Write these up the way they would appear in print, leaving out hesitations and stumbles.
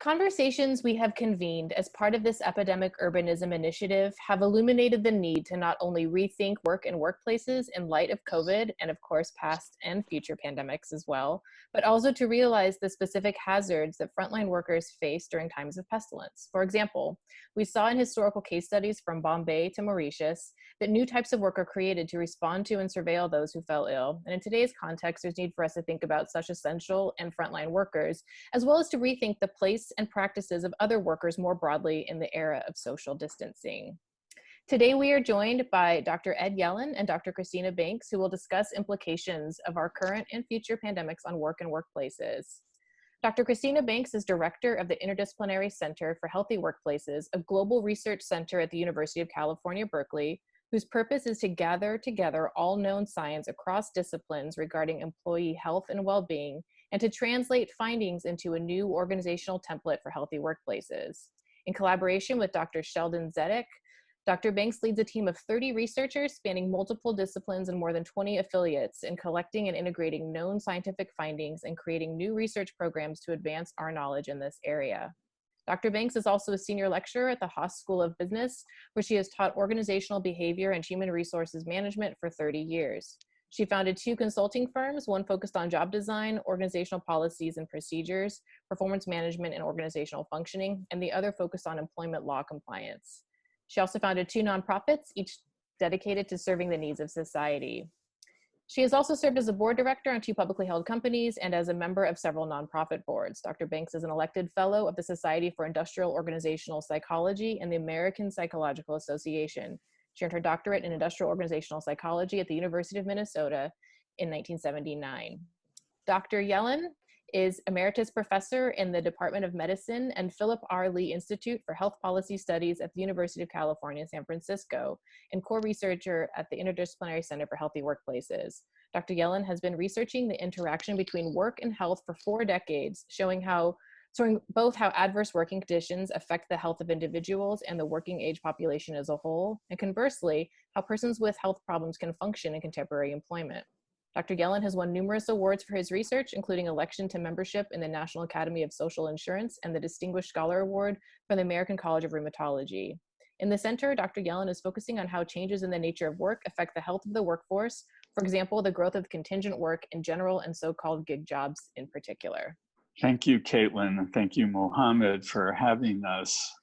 Conversations we have convened as part of this Epidemic Urbanism Initiative have illuminated the need to not only rethink work and workplaces in light of COVID and, of course, past and future pandemics as well, but also to realize the specific hazards that frontline workers face during times of pestilence. For example, we saw in historical case studies from Bombay to Mauritius that new types of work are created to respond to and surveil those who fell ill. And in today's context, there's need for us to think about such essential and frontline workers, as well as to rethink the place and practices of other workers more broadly in the era of social distancing. Today, we are joined by Dr. Ed Yelin and Dr. Cristina Banks, who will discuss implications of our current and future pandemics on work and workplaces. Dr. Cristina Banks is director of the Interdisciplinary Center for Healthy Workplaces, a global research center at the University of California, Berkeley, whose purpose is to gather together all known science across disciplines regarding employee health and well-being, and to translate findings into a new organizational template for healthy workplaces. In collaboration with Dr. Sheldon Zedek, Dr. Banks leads a team of 30 researchers spanning multiple disciplines and more than 20 affiliates in collecting and integrating known scientific findings and creating new research programs to advance our knowledge in this area. Dr. Banks is also a senior lecturer at the Haas School of Business, where she has taught organizational behavior and human resources management for 30 years. She founded 2 consulting firms, one focused on job design, organizational policies and procedures, performance management and organizational functioning, and the other focused on employment law compliance. She also founded 2 nonprofits, each dedicated to serving the needs of society. She has also served as a board director on 2 publicly held companies and as a member of several nonprofit boards. Dr. Banks is an elected fellow of the Society for Industrial Organizational Psychology and the American Psychological Association. She earned her doctorate in industrial organizational psychology at the University of Minnesota in 1979. Dr. Yelin is emeritus professor in the Department of Medicine and Philip R. Lee Institute for Health Policy Studies at the University of California, San Francisco, and core researcher at the Interdisciplinary Center for Healthy Workplaces. Dr. Yelin has been researching the interaction between work and health for 4 decades, showing both how adverse working conditions affect the health of individuals and the working age population as a whole, and conversely, how persons with health problems can function in contemporary employment. Dr. Yelin has won numerous awards for his research, including election to membership in the National Academy of Social Insurance and the Distinguished Scholar Award from the American College of Rheumatology. In the center, Dr. Yelin is focusing on how changes in the nature of work affect the health of the workforce, for example, the growth of contingent work in general and so-called gig jobs in particular. Thank you, Caitlin, and thank you, Mohammed, for having us.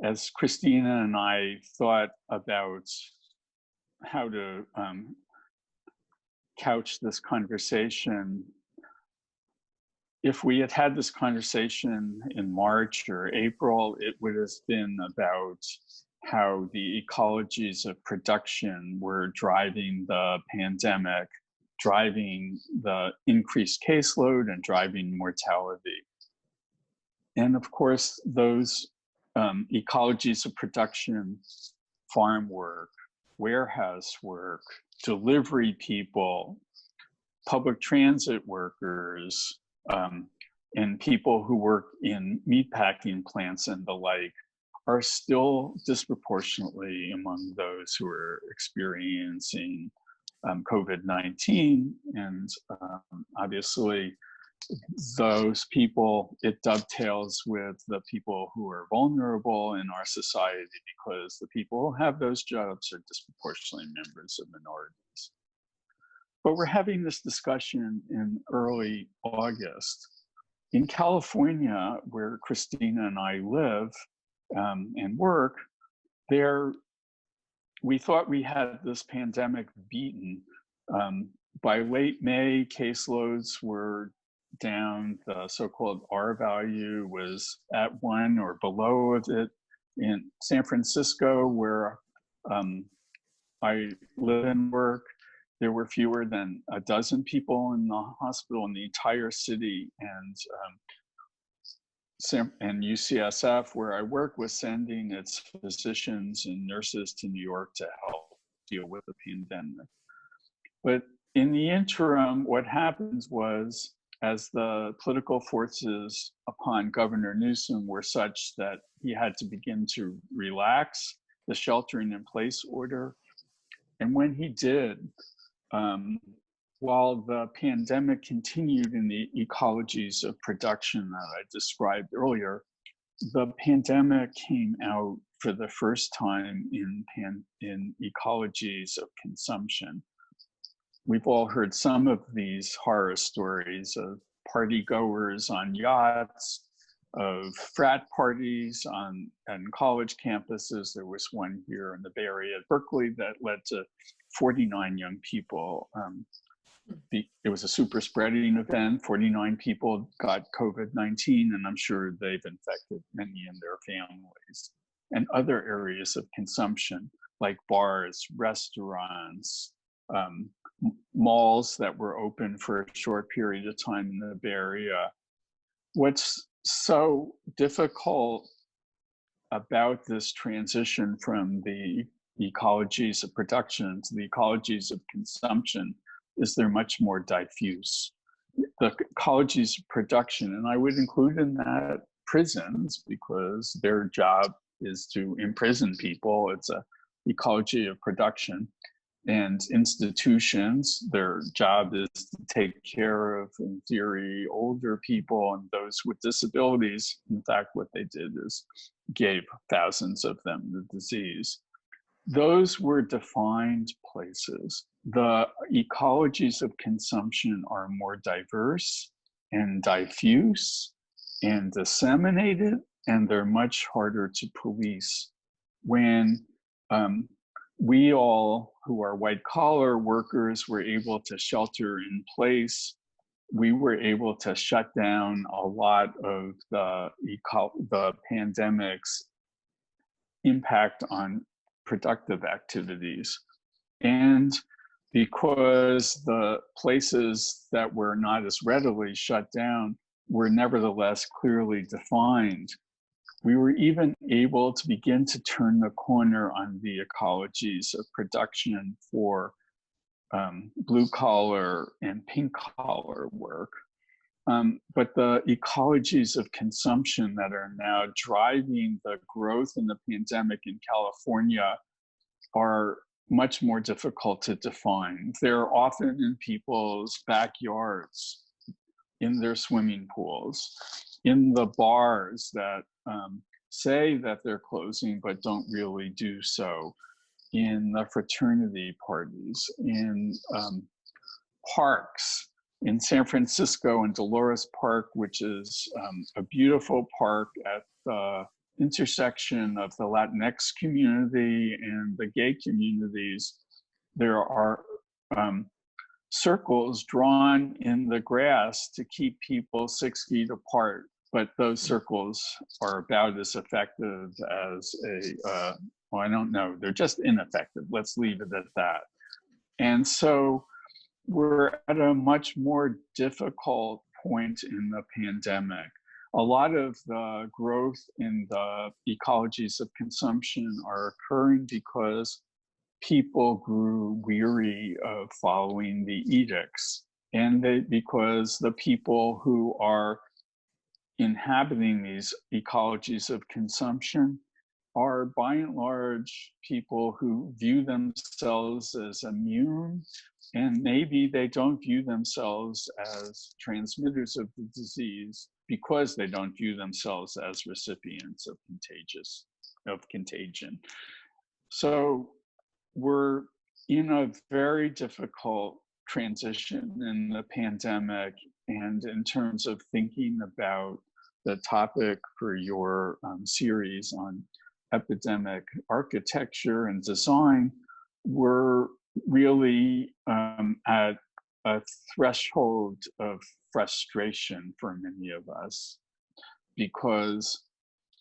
As Cristina and I thought about how to couch this conversation, if we had had this conversation in March or April, it would have been about how the ecologies of production were driving the pandemic, driving the increased caseload and driving mortality. And of course, those ecologies of production, farm work, warehouse work, delivery people, public transit workers, and people who work in meatpacking plants and the like are still disproportionately among those who are experiencing COVID-19. And obviously, those people, it dovetails with the people who are vulnerable in our society because the people who have those jobs are disproportionately members of minorities. But we're having this discussion in early August. In California, where Cristina and I live and work, we thought we had this pandemic beaten. By late May, caseloads were down. The so-called R value was at 1 or below it. In San Francisco, where I live and work, there were fewer than a dozen people in the hospital in the entire city, and UCSF, where I work, was sending its physicians and nurses to New York to help deal with the pandemic. But in the interim, what happened was, as the political forces upon Governor Newsom were such that he had to begin to relax the sheltering in place order, and when he did, while the pandemic continued in the ecologies of production that I described earlier, the pandemic came out for the first time in ecologies of consumption. We've all heard some of these horror stories of party goers on yachts, of frat parties on college campuses. There was one here in the Bay Area at Berkeley that led to 49 young people. It was a super spreading event. 49 people got COVID-19, and I'm sure they've infected many in their families. And other areas of consumption, like bars, restaurants, malls that were open for a short period of time in the Bay Area. What's so difficult about this transition from the ecologies of production to the ecologies of consumption is they're much more diffuse. The ecologies of production, and I would include in that prisons, because their job is to imprison people. It's a ecology of production. And institutions, their job is to take care of, in theory, older people and those with disabilities. In fact, what they did is gave thousands of them the disease. Those were defined places. The ecologies of consumption are more diverse and diffuse and disseminated, and they're much harder to police. When we all, who are white collar workers, were able to shelter in place, we were able to shut down a lot of the pandemic's impact on productive activities. And because the places that were not as readily shut down were nevertheless clearly defined, we were even able to begin to turn the corner on the ecologies of production for blue collar and pink collar work. But the ecologies of consumption that are now driving the growth in the pandemic in California are much more difficult to define. They're often in people's backyards, in their swimming pools, in the bars that say that they're closing but don't really do so, in the fraternity parties, in parks. In San Francisco, in Dolores Park, which is a beautiful park at the intersection of the Latinx community and the gay communities, there are circles drawn in the grass to keep people 6 feet apart. But those circles are about as effective as well, I don't know, they're just ineffective. Let's leave it at that. And so we're at a much more difficult point in the pandemic. A lot of the growth in the ecologies of consumption are occurring because people grew weary of following the edicts, and because the people who are inhabiting these ecologies of consumption are by and large people who view themselves as immune, and maybe they don't view themselves as transmitters of the disease because they don't view themselves as recipients of contagion. So we're in a very difficult transition in the pandemic, and in terms of thinking about the topic for your series on epidemic architecture and design, we're really at a threshold of frustration for many of us, because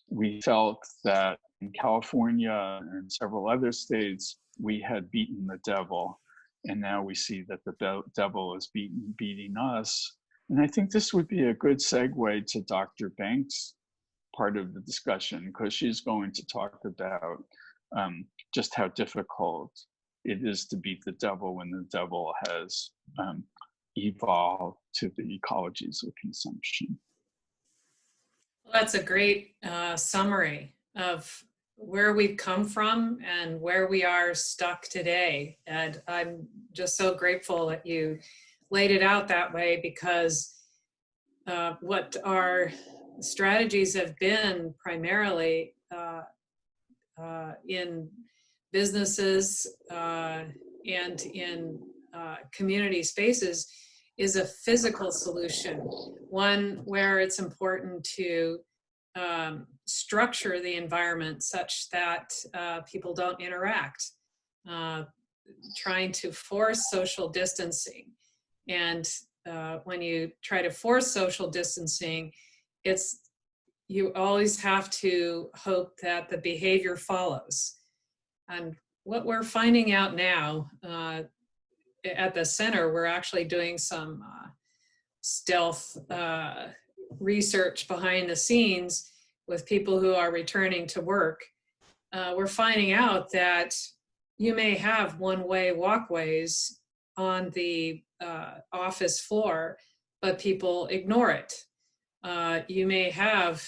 we felt that in California and several other states, we had beaten the devil, and now we see that the devil is beating us. And I think this would be a good segue to Dr. Banks' part of the discussion, because she's going to talk about just how difficult it is to beat the devil when the devil has evolved to the ecologies of consumption. Well, that's a great summary of where we've come from and where we are stuck today. And I'm just so grateful that you laid it out that way because what our strategies have been primarily in businesses and in community spaces is a physical solution, one where it's important to structure the environment such that people don't interact, trying to force social distancing. And when you try to force social distancing, you always have to hope that the behavior follows. And what we're finding out now at the center, we're actually doing some stealth research behind the scenes with people who are returning to work. We're finding out that you may have one-way walkways on the office floor, but people ignore it. You may have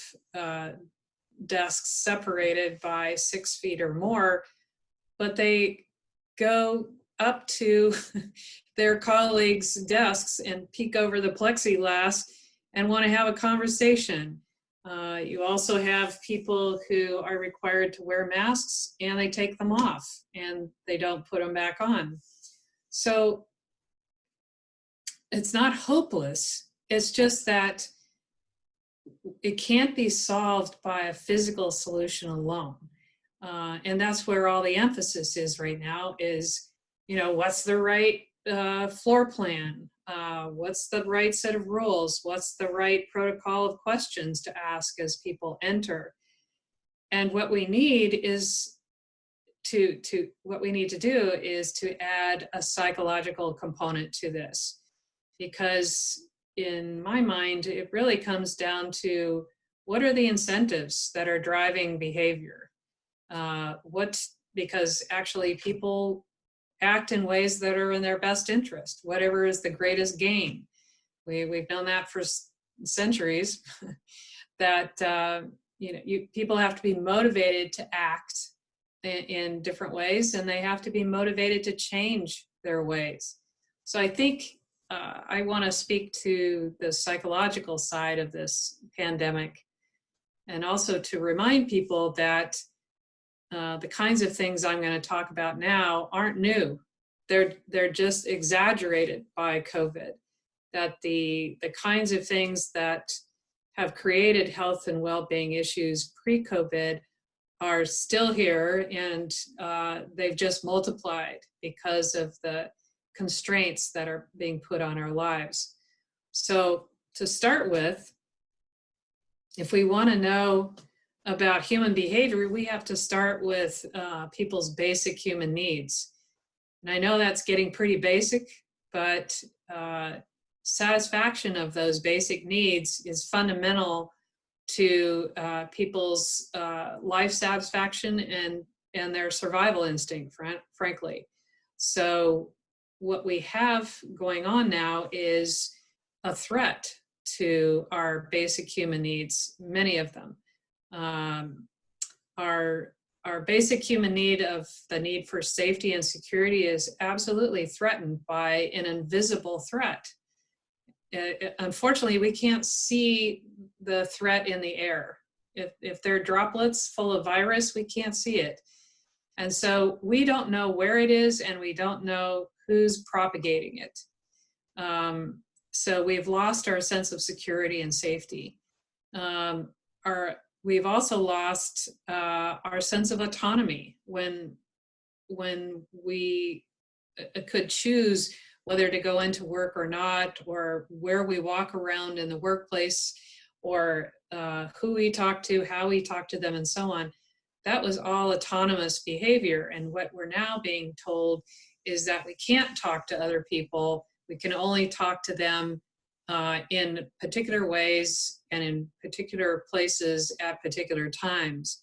desks separated by 6 feet or more, but they go up to their colleagues' desks and peek over the plexiglass and want to have a conversation. You also have people who are required to wear masks and they take them off and they don't put them back on. So it's not hopeless. It's just that it can't be solved by a physical solution alone. And that's where all the emphasis is right now is, what's the right floor plan? What's the right set of rules? What's the right protocol of questions to ask as people enter? And what we need is to add a psychological component to this, because in my mind, it really comes down to what are the incentives that are driving behavior? Because actually people act in ways that are in their best interest, whatever is the greatest gain. We've known that for centuries, that people have to be motivated to act in different ways, and they have to be motivated to change their ways. So I think I want to speak to the psychological side of this pandemic, and also to remind people that the kinds of things I'm going to talk about now aren't new. They're just exaggerated by COVID. That the kinds of things that have created health and well-being issues pre-COVID are still here, and they've just multiplied because of the constraints that are being put on our lives. So to start with, if we want to know about human behavior, we have to start with people's basic human needs. And I know that's getting pretty basic, but satisfaction of those basic needs is fundamental to people's life satisfaction and their survival instinct, frankly. So what we have going on now is a threat to our basic human needs, many of them. Our basic human need of the need for safety and security is absolutely threatened by an invisible threat. Unfortunately, we can't see the threat in the air. If there are droplets full of virus, we can't see it. And so we don't know where it is, and we don't know who's propagating it. So we've lost our sense of security and safety. We've also lost our sense of autonomy when we could choose whether to go into work or not, or where we walk around in the workplace, or who we talk to, how we talk to them, and so on. That was all autonomous behavior. And what we're now being told is that we can't talk to other people. We can only talk to them in particular ways and in particular places at particular times.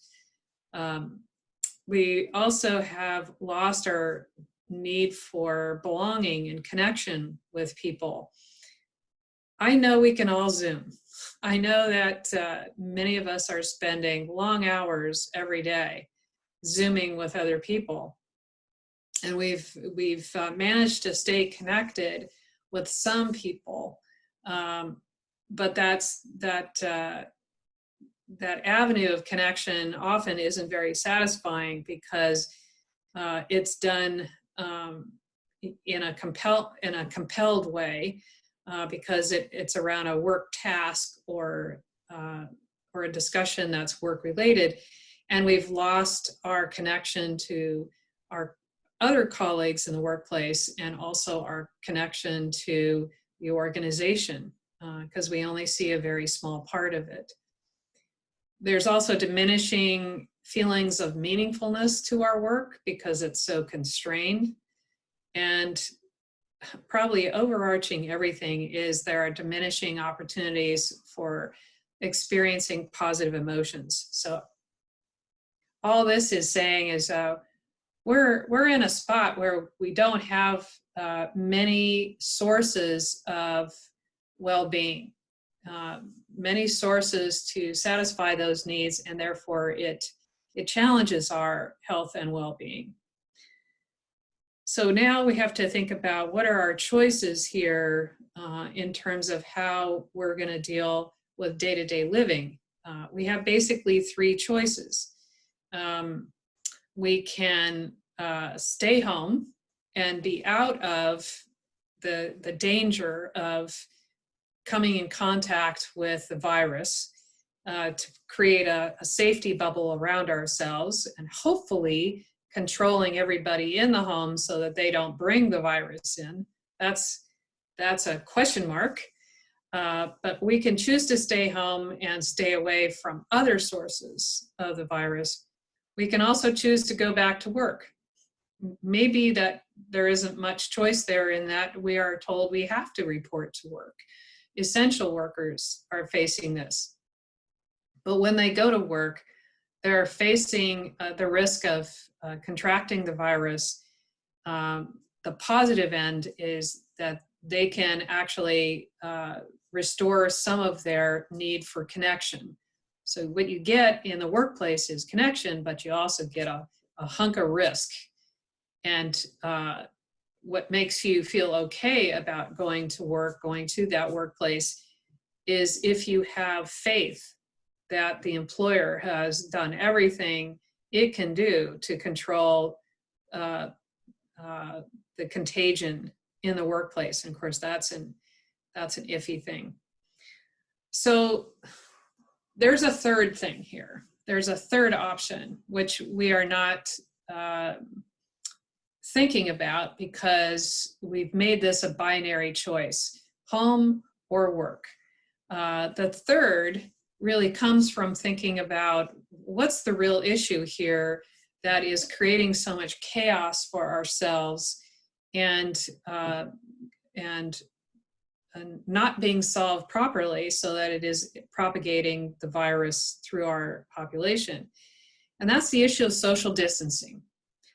We also have lost our need for belonging and connection with people. I know we can all Zoom. I know that many of us are spending long hours every day Zooming with other people. And we've managed to stay connected with some people. But that avenue of connection often isn't very satisfying because it's done in a compelled way because it's around a work task or a discussion that's work related, and we've lost our connection to our other colleagues in the workplace and also our connection to the organization because we only see a very small part of it. There's also diminishing feelings of meaningfulness to our work because it's so constrained. And probably overarching everything is there are diminishing opportunities for experiencing positive emotions. So all this is saying is we're in a spot where we don't have many sources of well-being, many sources to satisfy those needs, and therefore it challenges our health and well-being. So now we have to think about what are our choices here in terms of how we're going to deal with day-to-day living. We have basically three choices. We can stay home and be out of the danger of coming in contact with the virus to create a safety bubble around ourselves and hopefully controlling everybody in the home so that they don't bring the virus in. That's a question mark. But we can choose to stay home and stay away from other sources of the virus. We can also choose to go back to work. Maybe that there isn't much choice there in that we are told we have to report to work. Essential workers are facing this. But when they go to work, they're facing the risk of contracting the virus. The positive end is that they can actually restore some of their need for connection. So what you get in the workplace is connection, but you also get a hunk of risk. And what makes you feel okay about going to work, going to that workplace, is if you have faith that the employer has done everything it can do to control the contagion in the workplace. And of course, that's an iffy thing. So there's a third thing here. There's a third option, which we are not thinking about because we've made this a binary choice, home or work. The third really comes from thinking about what's the real issue here that is creating so much chaos for ourselves and not being solved properly so that it is propagating the virus through our population. And that's the issue of social distancing.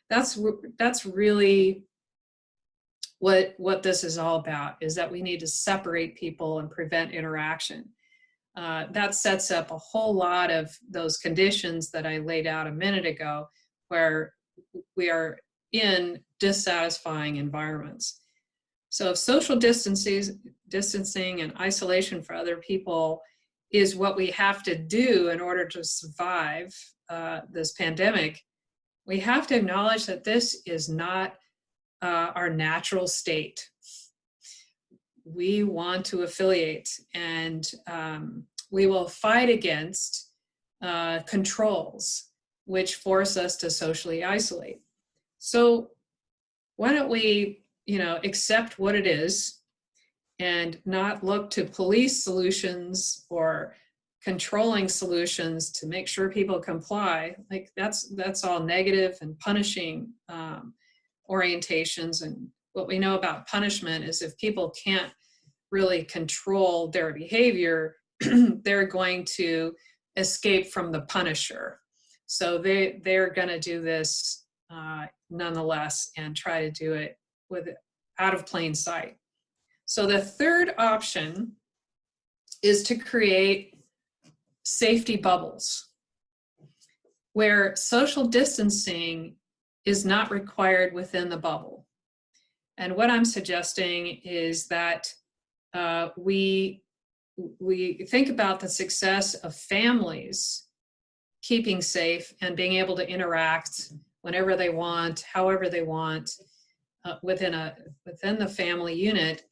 That's really what this is all about, is that we need to separate people and prevent interaction. That sets up a whole lot of those conditions that I laid out a minute ago, where we are in dissatisfying environments. So if social distancing and isolation for other people is what we have to do in order to survive this pandemic, we have to acknowledge that this is not our natural state. We want to affiliate, and we will fight against controls which force us to socially isolate. So why don't we, accept what it is and not look to police solutions or controlling solutions to make sure people comply? Like that's all negative and punishing orientations. And what we know about punishment is if people can't really control their behavior, they're going to escape from the punisher. So they're going to do this nonetheless and try to do it out of plain sight. So the third option is to create safety bubbles where social distancing is not required within the bubble. And what I'm suggesting is that we think about the success of families keeping safe and being able to interact whenever they want, however they want, within the family unit,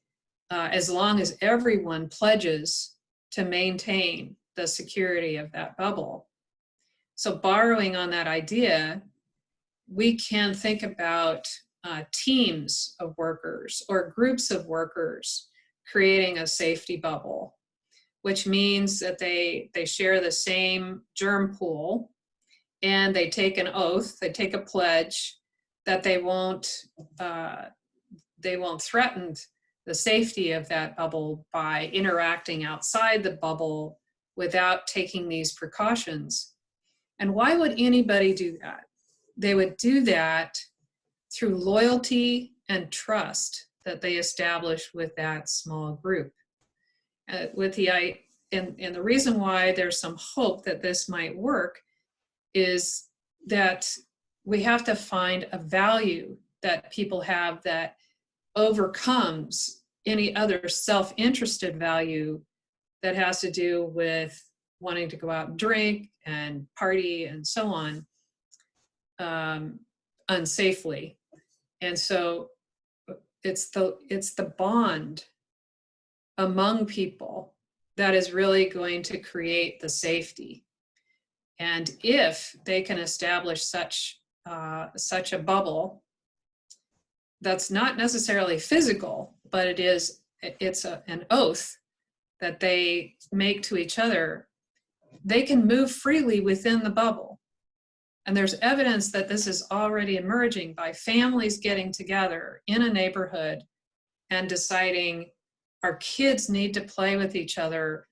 as long as everyone pledges to maintain the security of that bubble. So borrowing on that idea, we can think about teams of workers or groups of workers creating a safety bubble, which means that they share the same germ pool, and they take an oath, they take a pledge that they won't threaten the safety of that bubble by interacting outside the bubble without taking these precautions. And why would anybody do that? They would do that through loyalty and trust that they establish with that small group. And the reason why there's some hope that this might work is that we have to find a value that people have that overcomes any other self-interested value that has to do with wanting to go out and drink and party and so on unsafely. And so it's the bond among people that is really going to create the safety. And if they can establish such a bubble that's not necessarily physical, but it's an oath that they make to each other, they can move freely within the bubble. And there's evidence that this is already emerging by families getting together in a neighborhood and deciding our kids need to play with each other.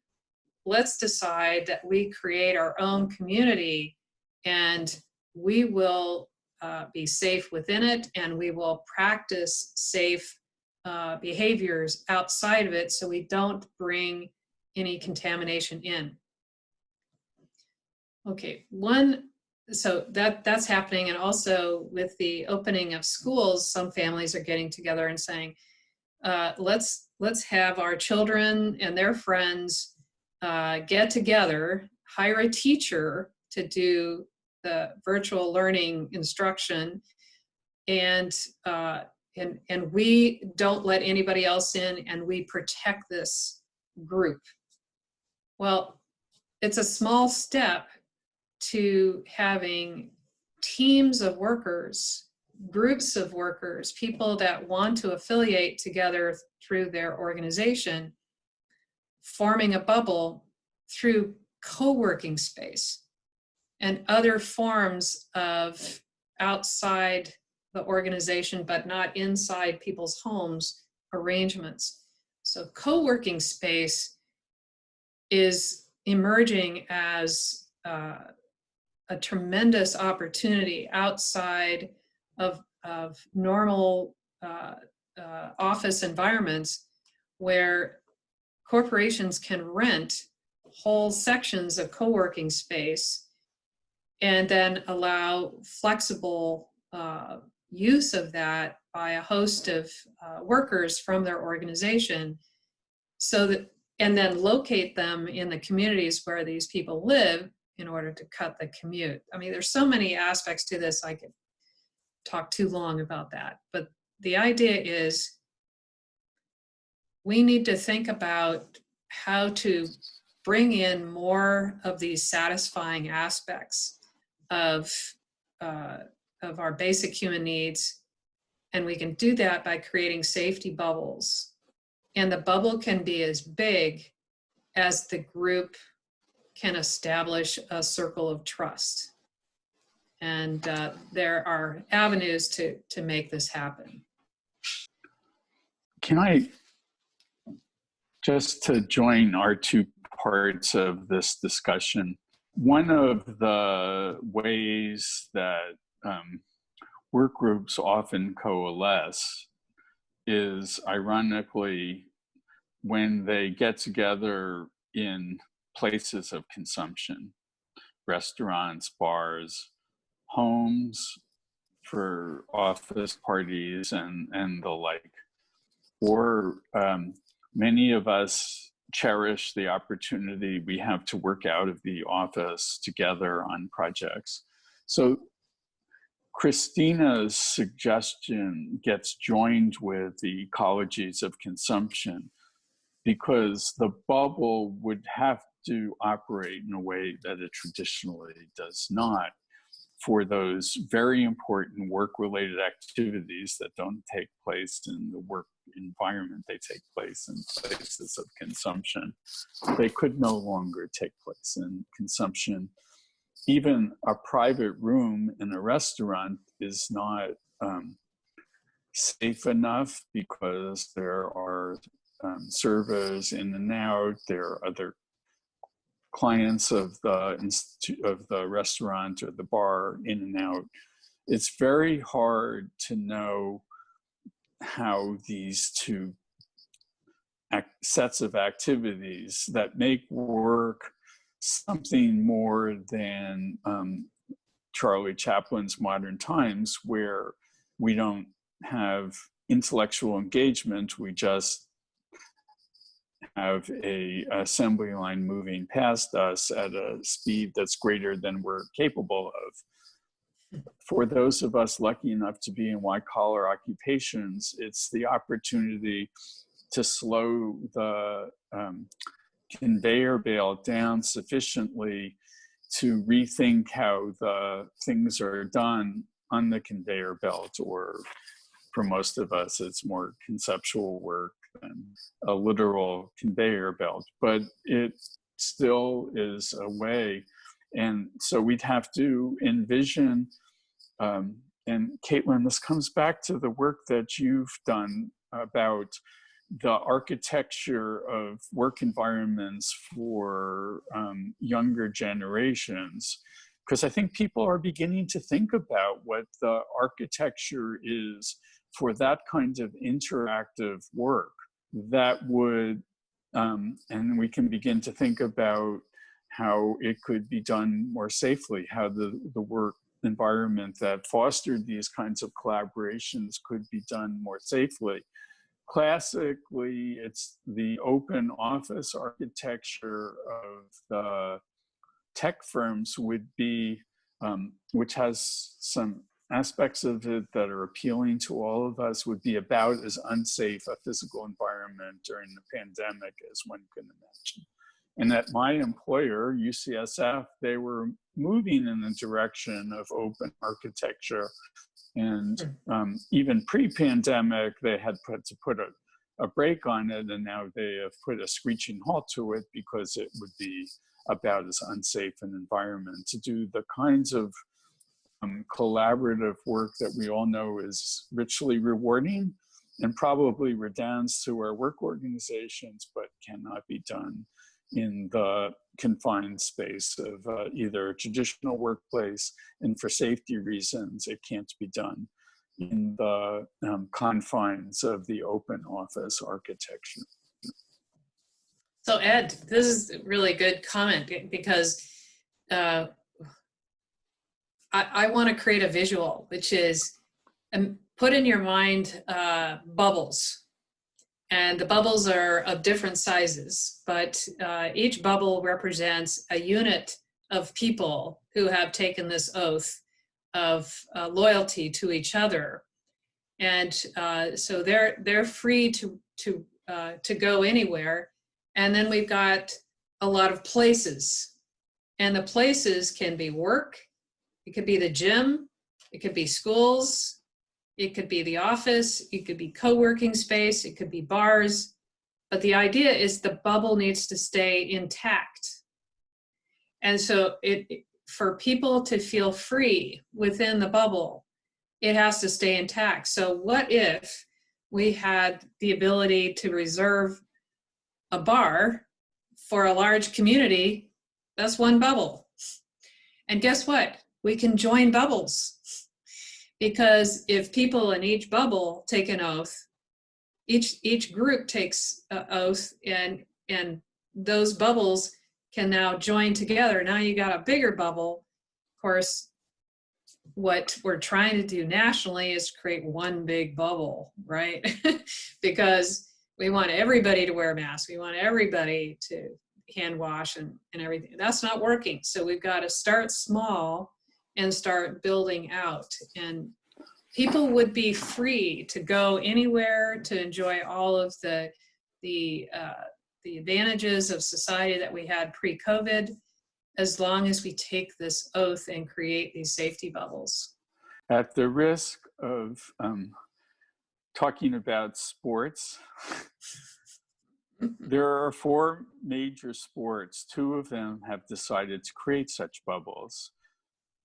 Let's decide that we create our own community and we will be safe within it, and we will practice safe behaviors outside of it so we don't bring any contamination in. Okay, so that's happening. And also with the opening of schools, some families are getting together and saying, let's have our children and their friends get together, hire a teacher to do the virtual learning instruction, and we don't let anybody else in, and we protect this group. Well, it's a small step to having teams of workers, groups of workers, people that want to affiliate together through their organization, forming a bubble through co-working space and other forms of outside the organization but not inside people's homes arrangements. So co-working space is emerging as a tremendous opportunity outside of normal office environments, where corporations can rent whole sections of co-working space and then allow flexible use of that by a host of workers from their organization, and then locate them in the communities where these people live in order to cut the commute. I mean, there's so many aspects to this, I could talk too long about that. But the idea is we need to think about how to bring in more of these satisfying aspects of our basic human needs. And we can do that by creating safety bubbles. And the bubble can be as big as the group can establish a circle of trust. And there are avenues to make this happen. Can I, just to join our two parts of this discussion, one of the ways that work groups often coalesce is, ironically, when they get together in places of consumption, restaurants, bars, homes, for office parties and the like. Or many of us cherish the opportunity we have to work out of the office together on projects. So Christina's suggestion gets joined with the ecologies of consumption, because the bubble would have to operate in a way that it traditionally does not, for those very important work-related activities that don't take place in the work environment. They take place in places of consumption. They could no longer take place in consumption. Even a private room in a restaurant is not safe enough, because there are servers in and out. There are other clients of the restaurant or the bar in and out. It's very hard to know how these two sets of activities that make work something more than Charlie Chaplin's Modern Times, where we don't have intellectual engagement, we just have a assembly line moving past us at a speed that's greater than we're capable of. For those of us lucky enough to be in white-collar occupations, it's the opportunity to slow the conveyor belt down sufficiently to rethink how the things are done on the conveyor belt, or for most of us, it's more conceptual work than a literal conveyor belt, but it still is a way. And so we'd have to envision, and Caitlin, this comes back to the work that you've done about the architecture of work environments for younger generations, because I think people are beginning to think about what the architecture is for that kind of interactive work that would, and we can begin to think about how it could be done more safely, how the work environment that fostered these kinds of collaborations could be done more safely. Classically, it's the open office architecture of the tech firms would be, which has some aspects of it that are appealing to all of us, would be about as unsafe a physical environment during the pandemic as one can imagine. And at my employer, UCSF, they were moving in the direction of open architecture. And even pre-pandemic, they had to put a brake on it, and now they have put a screeching halt to it, because it would be about as unsafe an environment to do the kinds of collaborative work that we all know is richly rewarding and probably redounds to our work organizations, but cannot be done in the confined space of either a traditional workplace, and for safety reasons, it can't be done in the confines of the open office architecture. So Ed, this is a really good comment, because I want to create a visual, which is put in your mind bubbles. And the bubbles are of different sizes, but each bubble represents a unit of people who have taken this oath of loyalty to each other. And so they're free to go anywhere. And then we've got a lot of places. And the places can be work, it could be the gym, it could be schools, it could be the office, it could be co-working space, it could be bars. But the idea is the bubble needs to stay intact. And so for people to feel free within the bubble, it has to stay intact. So what if we had the ability to reserve a bar for a large community? That's one bubble. And guess what? We can join bubbles. Because if people in each bubble take an oath, each group takes an oath, and those bubbles can now join together. Now you got a bigger bubble. Of course, what we're trying to do nationally is create one big bubble, right? Because we want everybody to wear masks. We want everybody to hand wash and everything. That's not working. So we've got to start small and start building out. And people would be free to go anywhere to enjoy all of the advantages of society that we had pre-COVID, as long as we take this oath and create these safety bubbles. At the risk of talking about sports, there are 4 major sports. 2 of them have decided to create such bubbles.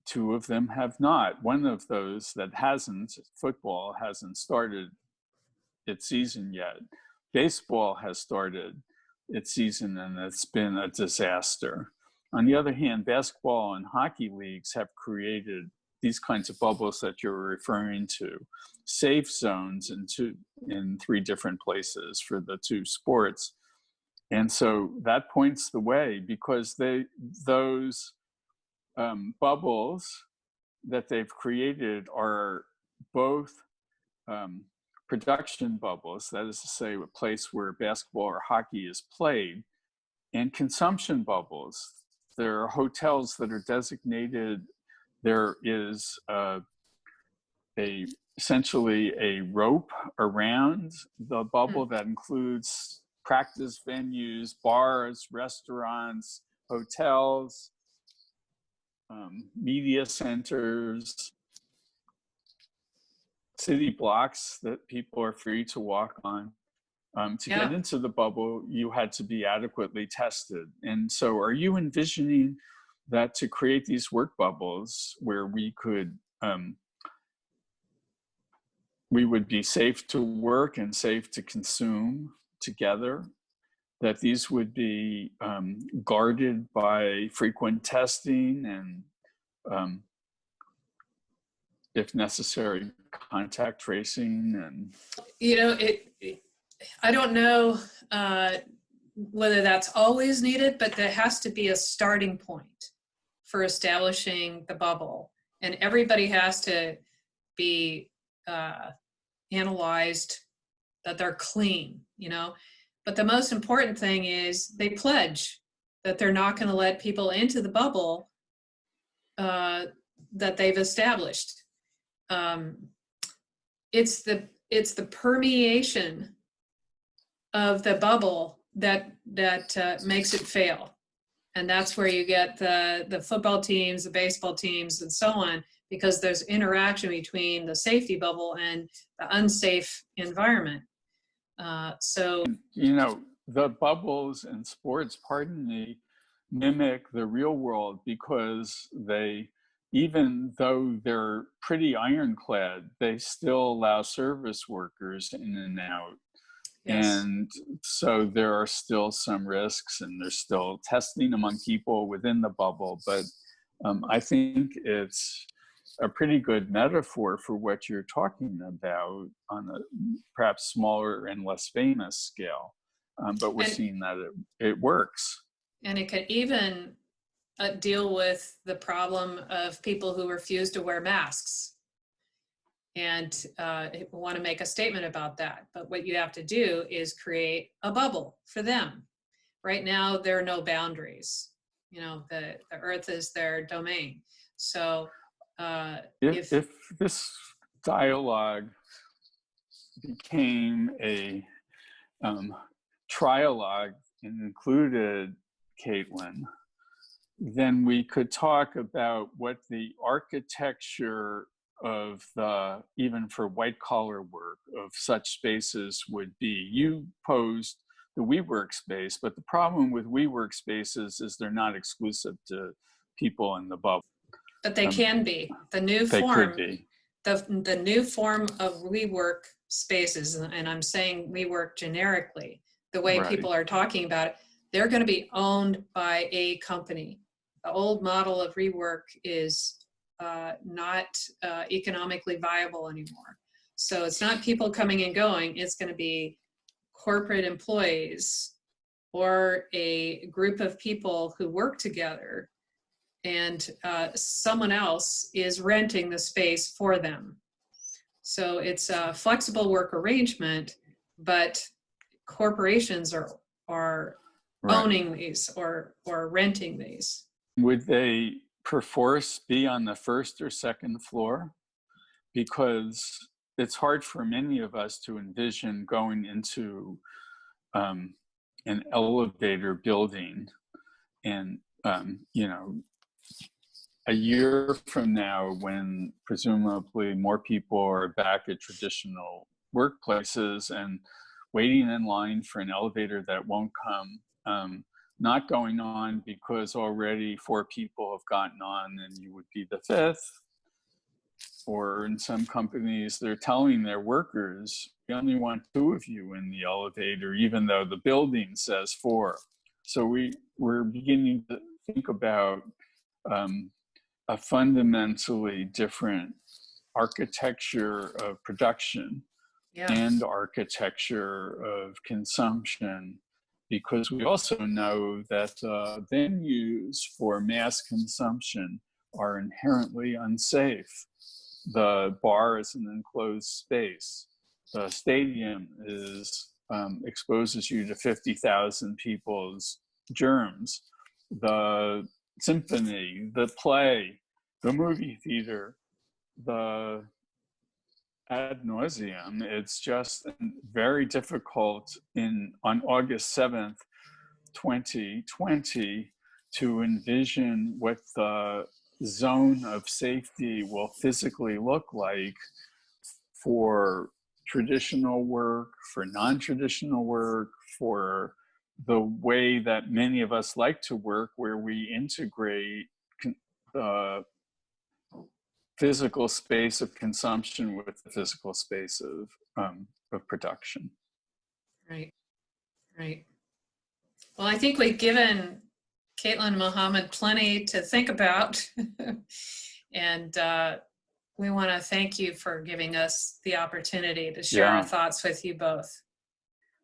2 of them have not. One of those that hasn't, football, hasn't started its season yet. Baseball has started its season and it's been a disaster. On the other hand, basketball and hockey leagues have created these kinds of bubbles that you're referring to, safe zones in 3 different places for the 2 sports. And so that points the way, because those bubbles that they've created are both production bubbles, that is to say, a place where basketball or hockey is played, and consumption bubbles. There are hotels that are designated. There is essentially a rope around the bubble that includes practice venues, bars, restaurants, hotels, media centers, city blocks that people are free to walk on. To get into the bubble, you had to be adequately tested. And so are you envisioning that to create these work bubbles where we could, we would be safe to work and safe to consume together, that these would be guarded by frequent testing and, if necessary, contact tracing? And you know, I don't know whether that's always needed, but there has to be a starting point for establishing the bubble, and everybody has to be analyzed that they're clean, you know. But the most important thing is they pledge that they're not going to let people into the bubble that they've established. It's the permeation of the bubble that makes it fail, and that's where you get the football teams, the baseball teams, and so on, because there's interaction between the safety bubble and the unsafe environment. So, you know, the bubbles in sports, pardon me, mimic the real world, because they, even though they're pretty ironclad, they still allow service workers in and out. yes. And so there are still some risks, and there's still testing among people within the bubble. But I think it's a pretty good metaphor for what you're talking about on a perhaps smaller and less famous scale. But we're seeing that it works. And it could even deal with the problem of people who refuse to wear masks. And want to make a statement about that. But what you have to do is create a bubble for them. Right now, there are no boundaries. You know, the earth is their domain. So if this dialogue became a trialogue and included Caitlin, then we could talk about what the architecture of even for white collar work of such spaces would be. You posed the WeWork space, but the problem with WeWork spaces is they're not exclusive to people in the bubble. But they can be. The new they form, could be. The new form of WeWork spaces, and I'm saying WeWork generically, the way Right. people are talking about it, they're going to be owned by a company. The old model of WeWork is not economically viable anymore. So it's not people coming and going, it's going to be corporate employees or a group of people who work together and someone else is renting the space for them. So it's a flexible work arrangement, but corporations are Right. owning these or renting these. Would they perforce be on the first or second floor? Because it's hard for many of us to envision going into an elevator building and, you know, a year from now, when presumably more people are back at traditional workplaces and waiting in line for an elevator that won't come, not going on because already 4 people have gotten on and you would be the 5th. Or in some companies, they're telling their workers, we only want 2 of you in the elevator, even though the building says 4. So we're beginning to think about a fundamentally different architecture of production and architecture of consumption, because we also know that venues for mass consumption are inherently unsafe. The bar is an enclosed space. The stadium exposes you to 50,000 people's germs. The symphony, the play, the movie theater, the ad nauseum. It's just very difficult on August 7th, 2020, to envision what the zone of safety will physically look like for traditional work, for non-traditional work, for the way that many of us like to work, where we integrate the physical space of consumption with the physical space of production. Right, right. Well, I think we've given Caitlin and Mohammed plenty to think about. And we want to thank you for giving us the opportunity to share our thoughts with you both.